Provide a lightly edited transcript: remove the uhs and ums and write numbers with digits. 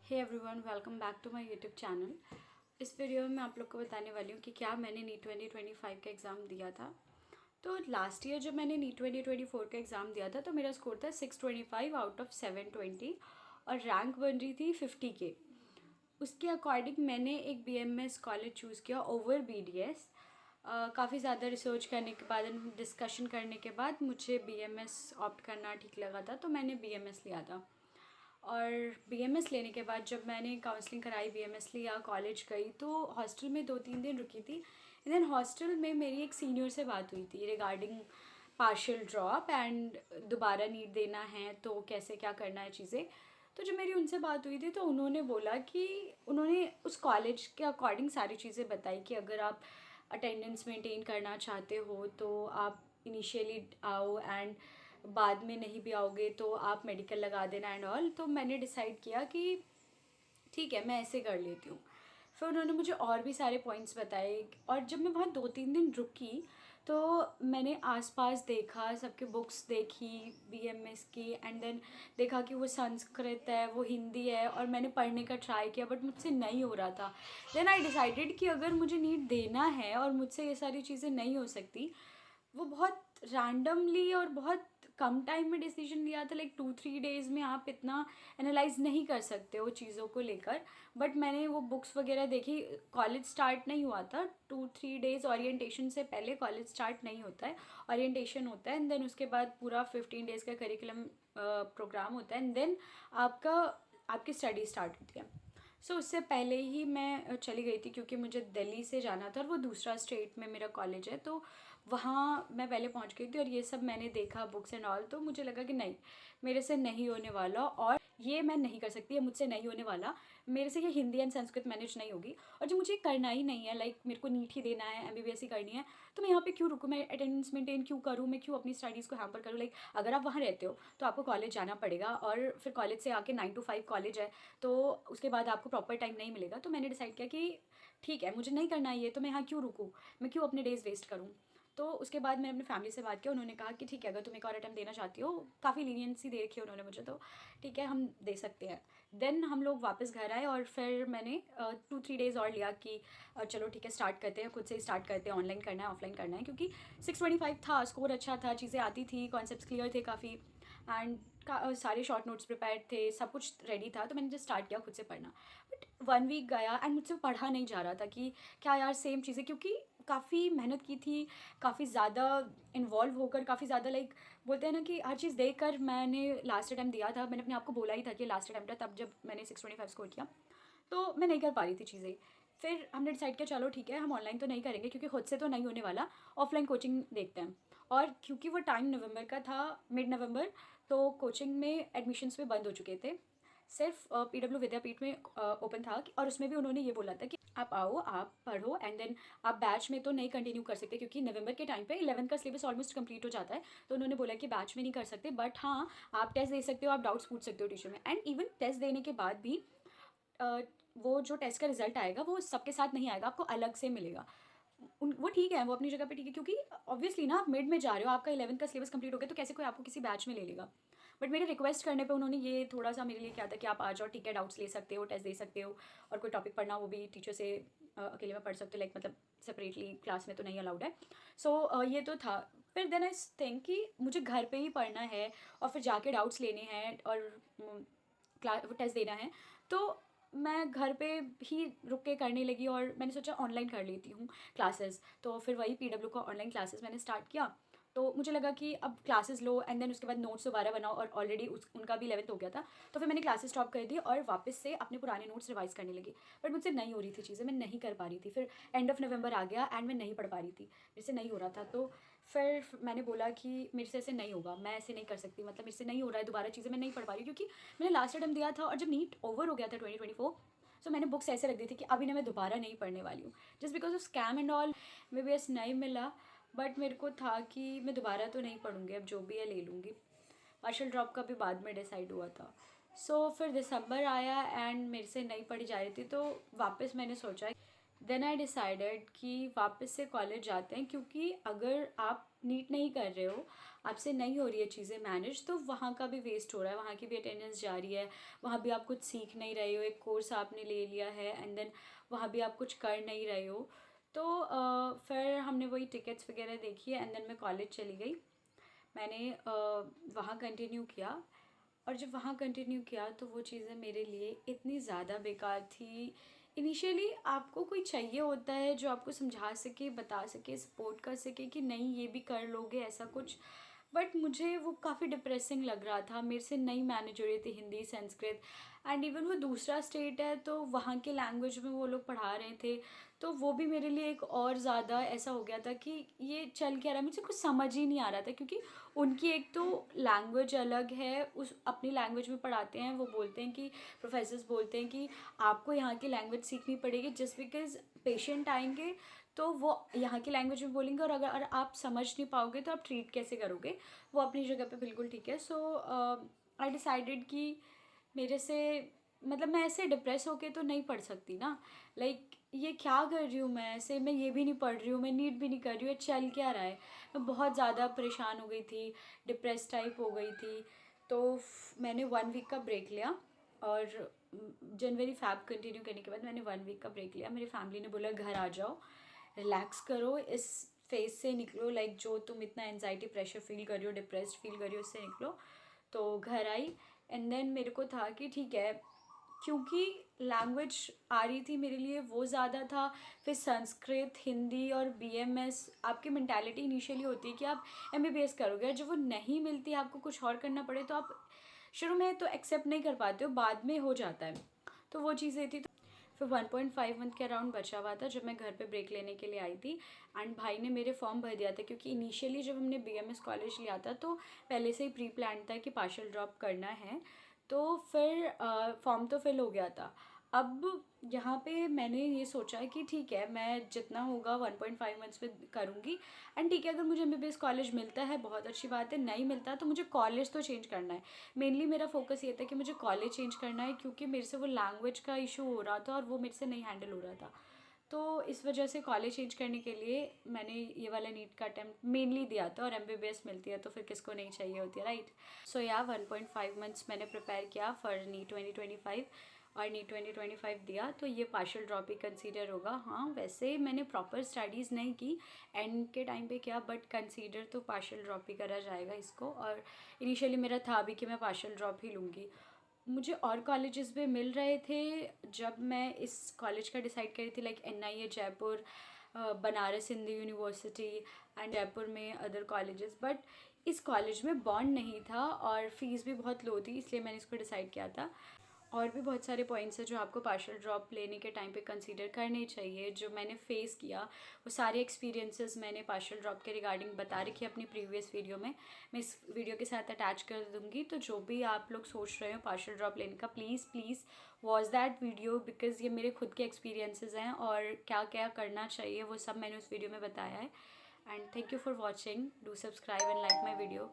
Hey everyone, welcome back to my YouTube channel. इस video में मैं आप लोग को बताने वाली हूँ कि क्या मैंने नीट 2025 का एग्ज़ाम दिया था। तो लास्ट ईयर जब मैंने नीट 2024 का एग्ज़ाम दिया था तो मेरा स्कोर था 625 आउट ऑफ 720 और रैंक बन रही थी 50 के। उसके अकॉर्डिंग मैंने एक BMS कॉलेज चूज़ किया ओवर BDS। काफ़ी ज़्यादा रिसर्च करने के बाद, डिस्कशन करने के बाद मुझे BMS ऑप्ट करना ठीक लगा था, तो मैंने BMS लिया था। और BMS लेने के बाद जब मैंने काउंसलिंग कराई, BMS लिया, कॉलेज गई, तो हॉस्टल में 2-3 दिन रुकी थी। एंड देन हॉस्टल में मेरी एक सीनियर से बात हुई थी रिगार्डिंग पार्शियल ड्रॉप एंड दोबारा नीट देना है तो कैसे क्या करना है चीज़ें। तो जब मेरी उनसे बात हुई थी तो उन्होंने बोला कि उन्होंने उस कॉलेज के अकॉर्डिंग सारी चीज़ें बताई कि अगर आप अटेंडेंस मेंटेन करना चाहते हो तो आप इनिशियली आओ एंड बाद में नहीं भी आओगे तो आप मेडिकल लगा देना एंड ऑल। तो मैंने डिसाइड किया कि ठीक है, मैं ऐसे कर लेती हूँ। फिर उन्होंने मुझे और भी सारे पॉइंट्स बताए और जब मैं वहाँ 2-3 दिन रुकी तो मैंने आसपास देखा, सबके बुक्स देखी BMS की, एंड देन देखा कि वो संस्कृत है, वो हिंदी है, और मैंने पढ़ने का ट्राई किया बट मुझसे नहीं हो रहा था। देन आई डिसाइडेड कि अगर मुझे नीट देना है और मुझसे ये सारी चीज़ें नहीं हो सकती। वो बहुत रैंडमली और बहुत कम टाइम में डिसीजन लिया था, लाइक 2-3 डेज़ में आप इतना एनालाइज नहीं कर सकते हो चीज़ों को लेकर। बट मैंने वो बुक्स वगैरह देखी। कॉलेज स्टार्ट नहीं हुआ था, 2-3 डेज़ ओरिएंटेशन से पहले कॉलेज स्टार्ट नहीं होता है, ओरिएंटेशन होता है एंड देन उसके बाद पूरा 15 डेज़ का करिकुलम प्रोग्राम होता है एंड देन आपकी स्टडी स्टार्ट होती है। उससे पहले ही मैं चली गई थी क्योंकि मुझे दिल्ली से जाना था और वो दूसरा स्टेट में मेरा कॉलेज है, तो वहाँ मैं पहले पहुँच गई थी और ये सब मैंने देखा बुक्स एंड ऑल। तो मुझे लगा कि नहीं, मेरे से नहीं होने वाला और ये मैं नहीं कर सकती, ये मुझसे नहीं होने वाला। मेरे से ये हिंदी एंड संस्कृत मैनेज नहीं होगी और जो मुझे करना ही नहीं है, लाइक मेरे को नीट ही देना है, MBBS ही करनी है, तो मैं यहाँ पे क्यों रुकूँ, मैं अटेंडेंस मेंटेन क्यों करूँ, मैं क्यों अपनी स्टडीज़ को हैम्पर करूँ। लाइक अगर आप वहाँ रहते हो तो आपको कॉलेज जाना पड़ेगा और फिर कॉलेज से आके 9 to 5 कॉलेज है, तो उसके बाद आपको प्रॉपर टाइम नहीं मिलेगा। तो मैंने डिसाइड किया कि ठीक है, मुझे नहीं करना है ये, तो मैं यहाँ क्यों रुकूँ, मैं क्यों अपने डेज़ वेस्ट करूँ। तो उसके बाद मैंने अपनी फैमिली से बात किया, उन्होंने कहा कि ठीक है, अगर तुम एक और अटैम्प्ट देना चाहती हो, काफ़ी लीनियंसी दे रखी है उन्होंने मुझे, तो ठीक है हम दे सकते हैं। देन हम लोग वापस घर आए और फिर मैंने 2-3 डेज़ और लिया कि चलो ठीक है, स्टार्ट करते हैं, खुद से ही स्टार्ट करते हैं, ऑनलाइन करना है ऑफलाइन करना है, क्योंकि 625 था, स्कोर अच्छा था, चीज़ें आती थी, कॉन्सेप्ट्स क्लियर थे काफ़ी एंड सारे शॉर्ट नोट्स प्रिपेयर थे, सब कुछ रेडी था। तो मैंने जस्ट स्टार्ट किया खुद से पढ़ना। बट 1 वीक गया एंड मुझसे पढ़ा नहीं जा रहा था कि क्या यार सेम चीज़ें, क्योंकि काफ़ी मेहनत की थी, काफ़ी ज़्यादा इन्वॉल्व होकर, काफ़ी ज़्यादा लाइक बोलते हैं ना कि हर चीज़ देख कर। मैंने लास्ट अटैम्प्ट दिया था, मैंने अपने आप को बोला ही था कि लास्ट अटैम्प्ट है, तब जब मैंने 625 स्कोर किया, तो मैं नहीं कर पा रही थी चीज़ें। फिर हमने डिसाइड किया चलो ठीक है, हम ऑनलाइन तो नहीं करेंगे क्योंकि खुद से तो नहीं होने वाला, ऑफलाइन कोचिंग देखते हैं। और क्योंकि वो टाइम नवंबर का था, मिड नवंबर, तो कोचिंग में एडमिशन्स भी बंद हो चुके थे, सिर्फ PW विद्यापीठ में ओपन था और उसमें भी उन्होंने ये बोला था कि आप आओ, आप पढ़ो एंड देन आप बैच में तो नहीं कंटिन्यू कर सकते क्योंकि नवंबर के टाइम पे 11th का सिलेबस ऑलमोस्ट कंप्लीट हो जाता है। तो उन्होंने बोला कि बैच में नहीं कर सकते, बट हाँ आप टेस्ट दे सकते हो, आप डाउट्स पूछ सकते हो टीचर में। एंड इवन टेस्ट देने के बाद भी वो जो टेस्ट का रिजल्ट आएगा वो सबके साथ नहीं आएगा, आपको अलग से मिलेगा। वो ठीक है, वो अपनी जगह पे ठीक है, क्योंकि ऑब्वियसली ना आप मिड में जा रहे हो, आपका 11th का सिलेबस कंप्लीट हो गया, तो कैसे कोई आपको किसी बैच में ले लेगा। बट मेरे रिक्वेस्ट करने पे उन्होंने ये थोड़ा सा मेरे लिए क्या था कि आप आ जाओ, ठीक है, डाउट्स ले सकते हो, टेस्ट दे सकते हो, और कोई टॉपिक पढ़ना वो भी टीचर से अकेले में पढ़ सकते हो, लाइक मतलब सेपरेटली क्लास में तो नहीं अलाउड है। ये तो था। फिर देन आई थिंक कि मुझे घर पे ही पढ़ना है और फिर जाके डाउट्स लेने हैं और क्लास वो टेस्ट देना है, तो मैं घर पे ही रुक के करने लगी और मैंने सोचा ऑनलाइन कर लेती हूँ क्लासेस। तो फिर वही PW का ऑनलाइन क्लासेस मैंने स्टार्ट किया। तो मुझे लगा कि अब क्लासेस लो एंड देन उसके बाद नोट्स दोबारा बनाओ, और ऑलरेडी उनका भी 11th हो गया था, तो फिर मैंने क्लासेस स्टॉप कर दी और वापस से अपने पुराने नोट्स रिवाइज करने लगी। बट मुझसे नहीं हो रही थी चीज़ें, मैं नहीं कर पा रही थी। फिर एंड ऑफ नवंबर आ गया एंड मैं नहीं पढ़ पा रही थी, मेरे से नहीं हो रहा था। तो फिर मैंने बोला कि मेरे से ऐसे नहीं होगा, मैं ऐसे नहीं कर सकती, मतलब मेरे से नहीं हो रहा है दोबारा चीज़ें, मैं नहीं पढ़ पा रही, क्योंकि मैंने लास्ट अटेम्प्ट दिया था और जब नीट ओवर हो गया था 2024, सो मैंने बुक्स ऐसे रख दी थी कि अभी ना मैं दोबारा नहीं पढ़ने वाली हूँ, just because of scam and all. MBBS नहीं मिला, बट मेरे को था कि मैं दोबारा तो नहीं पढ़ूँगी, अब जो भी है ले लूँगी। पार्शियल ड्रॉप का भी बाद में डिसाइड हुआ था। फिर दिसंबर आया एंड मेरे से नहीं पढ़ी जा रही थी, तो वापस मैंने सोचा देन आई डिसाइडेड कि वापस से कॉलेज जाते हैं, क्योंकि अगर आप नीट नहीं कर रहे हो, आपसे नहीं हो रही है चीज़ें मैनेज, तो वहाँ का भी वेस्ट हो रहा है, वहाँ की भी अटेंडेंस जा रही है, वहाँ भी आप कुछ सीख नहीं रहे हो, एक कोर्स आपने ले लिया है एंड देन वहाँ भी आप कुछ कर नहीं रहे हो। तो फिर हमने वही टिकट्स वगैरह देखी है एंड देन मैं कॉलेज चली गई। मैंने वहाँ कंटिन्यू किया, और जब वहाँ कंटिन्यू किया तो वो चीज़ें मेरे लिए इतनी ज़्यादा बेकार थी। इनिशियली आपको कोई चाहिए होता है जो आपको समझा सके, बता सके, सपोर्ट कर सके कि नहीं ये भी कर लोगे ऐसा कुछ, बट मुझे वो काफ़ी डिप्रेसिंग लग रहा था। मेरे से नहीं मैनेज हो रही थी हिंदी, संस्कृत, एंड इवन वो दूसरा स्टेट है तो वहाँ के लैंग्वेज में वो लोग पढ़ा रहे थे, तो वो भी मेरे लिए एक और ज़्यादा ऐसा हो गया था कि ये चल क्या रहा है, मुझे कुछ समझ ही नहीं आ रहा था। क्योंकि उनकी एक तो लैंग्वेज अलग है, उस अपनी लैंग्वेज में पढ़ाते हैं, वो बोलते हैं कि प्रोफेसर्स बोलते हैं कि आपको यहाँ की लैंग्वेज सीखनी पड़ेगी जस्ट बिकॉज पेशेंट आएंगे तो वो यहाँ की लैंग्वेज में बोलेंगे, और अगर आप समझ नहीं पाओगे तो आप ट्रीट कैसे करोगे। वो अपनी जगह पे बिल्कुल ठीक है। सो आई डिसाइडेड कि मेरे से मतलब मैं ऐसे डिप्रेस होके तो नहीं पढ़ सकती ना। लाइक ये क्या कर रही हूँ मैं, ऐसे मैं ये भी नहीं पढ़ रही हूँ, मैं नीट भी नहीं कर रही हूँ, चल क्या रहा है। मैं बहुत ज़्यादा परेशान हो गई थी, डिप्रेस टाइप हो गई थी। तो मैंने 1 वीक का ब्रेक लिया, और जनवरी फैब कंटिन्यू करने के बाद मैंने 1 वीक का ब्रेक लिया। मेरी फैमिली ने बोला घर आ जाओ, रिलैक्स करो, इस फेज से निकलो, लाइक जो तुम इतना एनजाइटी प्रेशर फील कर रही हो, डिप्रेस्ड फील कर रही हो, उससे निकलो। तो घर आई एंड देन मेरे को था कि ठीक है, क्योंकि लैंग्वेज आ रही थी मेरे लिए वो ज़्यादा था। फिर संस्कृत, हिंदी और बीएमएस, आपकी मेंटालिटी इनिशियली होती है कि आप एमबीबीएस करोगे, जब वो नहीं मिलती, आपको कुछ और करना पड़े, तो आप शुरू में तो एक्सेप्ट नहीं कर पाते हो, बाद में हो जाता है। तो वो चीज़ें थी। फिर 1.5 मंथ के अराउंड बचा हुआ था जब मैं घर पे ब्रेक लेने के लिए आई थी, एंड भाई ने मेरे फॉर्म भर दिया था। क्योंकि इनिशियली जब हमने बीएमएस कॉलेज लिया था तो पहले से ही प्री प्लान था कि पार्शियल ड्रॉप करना है, तो फिर फॉर्म तो फिल हो गया था। अब यहाँ पे मैंने ये सोचा कि ठीक है, मैं जितना होगा 1.5 मंथ्स में करूँगी, एंड ठीक है अगर मुझे एमबीबीएस कॉलेज मिलता है बहुत अच्छी बात है, नहीं मिलता तो मुझे कॉलेज तो चेंज करना है। मेनली मेरा फोकस ये था कि मुझे कॉलेज चेंज करना है, क्योंकि मेरे से वो लैंग्वेज का इशू हो रहा था और वो मेरे से नहीं हैंडल हो रहा था। तो इस वजह से कॉलेज चेंज करने के लिए मैंने ये वाला नीट का अटैम्प्ट मेनली दिया था, और एमबीबीएस मिलती है तो फिर किसको नहीं चाहिए होती है, राइट। सो या 1.5 मंथ्स मैंने प्रिपेयर किया फॉर नीट 2025, और नीट 2025 दिया, तो ये पार्शियल ड्रॉप ही कंसीडर होगा। हाँ वैसे मैंने प्रॉपर स्टडीज़ नहीं की एंड के टाइम पे किया, बट कंसीडर तो पार्शियल ड्रॉप ही करा जाएगा इसको। और इनिशियली मेरा था भी कि मैं पार्शियल ड्रॉप ही लूँगी। मुझे और कॉलेजेस भी मिल रहे थे जब मैं इस कॉलेज का डिसाइड करी थी, like NIA Jaipur, Banaras Hindu university and Jaipur में अदर कॉलेजेस, बट इस कॉलेज में बॉन्ड नहीं था और फीस भी बहुत लो थी, इसलिए मैंने इसको डिसाइड किया था। और भी बहुत सारे पॉइंट्स हैं जो आपको पार्शियल ड्रॉप लेने के टाइम पे कंसीडर करने चाहिए, जो मैंने फेस किया। वो सारे एक्सपीरियंसेस मैंने पार्शियल ड्रॉप के रिगार्डिंग बता रखी है अपनी प्रीवियस वीडियो में, मैं इस वीडियो के साथ अटैच कर दूँगी। तो जो भी आप लोग सोच रहे हो पार्शियल ड्रॉप लेने का, please please watch that video, because ये मेरे खुद के एक्सपीरियंसेस हैं और क्या क्या करना चाहिए वो सब मैंने उस वीडियो में बताया है। And thank you for watching, do subscribe and like my video.